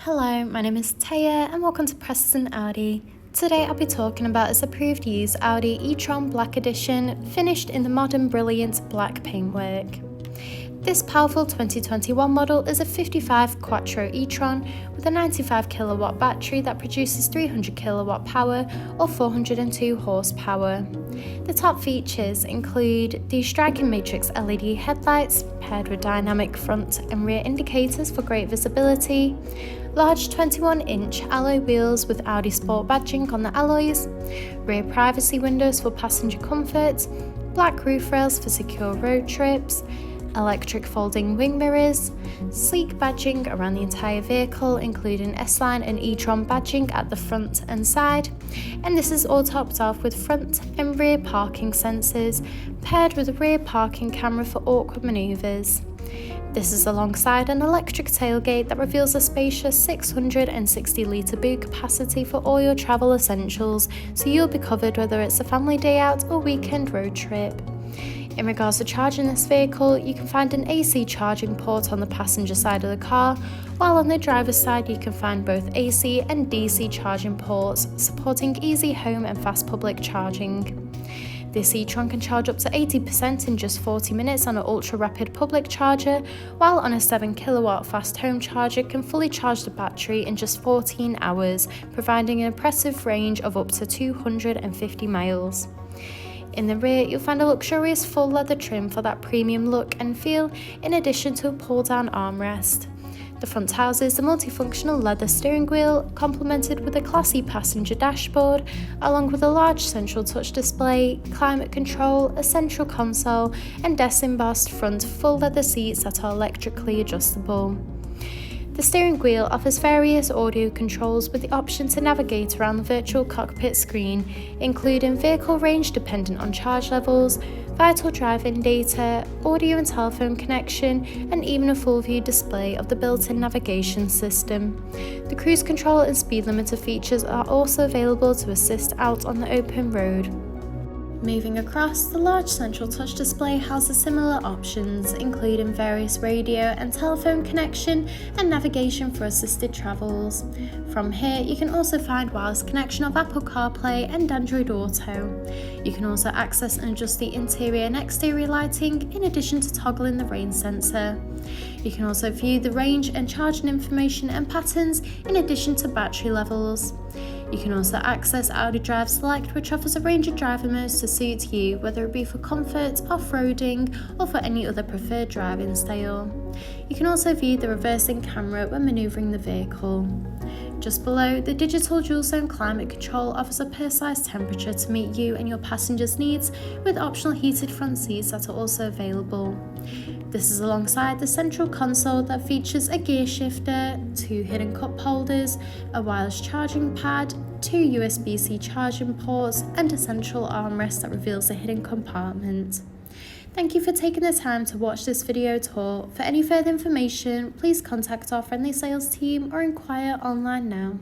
Hello, my name is Taya and welcome to Preston Audi. Today I'll be talking about this approved used Audi e-tron Black Edition, finished in the modern brilliant black paintwork. This powerful 2021 model is a 55 Quattro e-tron with a 95 kilowatt battery that produces 300 kilowatt power or 402 horsepower. The top features include the striking matrix LED headlights paired with dynamic front and rear indicators for great visibility, large 21-inch alloy wheels with Audi Sport badging on the alloys, rear privacy windows for passenger comfort, black roof rails for secure road trips, electric folding wing mirrors, sleek badging around the entire vehicle including S-Line and e-tron badging at the front and side, and this is all topped off with front and rear parking sensors paired with a rear parking camera for awkward manoeuvres. This is alongside an electric tailgate that reveals a spacious 660 litre boot capacity for all your travel essentials, so you'll be covered whether it's a family day out or weekend road trip. In regards to charging this vehicle, you can find an AC charging port on the passenger side of the car, while on the driver's side you can find both AC and DC charging ports, supporting easy home and fast public charging. This e-tron can charge up to 80% in just 40 minutes on an ultra-rapid public charger, while on a 7 kilowatt fast home charger can fully charge the battery in just 14 hours, providing an impressive range of up to 250 miles. In the rear, you'll find a luxurious full leather trim for that premium look and feel, in addition to a pull-down armrest. The front houses the multifunctional leather steering wheel, complemented with a classy passenger dashboard, along with a large central touch display, climate control, a central console, and desk-embossed front full leather seats that are electrically adjustable. The steering wheel offers various audio controls with the option to navigate around the virtual cockpit screen, including vehicle range dependent on charge levels, vital driving data, audio and telephone connection, and even a full view display of the built-in navigation system. The cruise control and speed limiter features are also available to assist out on the open road. Moving across, the large central touch display houses similar options, including various radio and telephone connection and navigation for assisted travels. From here, you can also find wireless connection of Apple CarPlay and Android Auto. You can also access and adjust the interior and exterior lighting, in addition to toggling the rain sensor. You can also view the range and charging information and patterns, in addition to battery levels. You can also access Audi Drive Select, which offers a range of driver modes to suit you, whether it be for comfort, off-roading, or for any other preferred driving style. You can also view the reversing camera when manoeuvring the vehicle. Just below, the digital dual-zone climate control offers a personalised temperature to meet you and your passengers' needs, with optional heated front seats that are also available. This is alongside the central console that features a gear shifter, 2 hidden cup holders, a wireless charging pad, 2 USB-C charging ports, and a central armrest that reveals a hidden compartment. Thank you for taking the time to watch this video tour. For any further information, please contact our friendly sales team or inquire online now.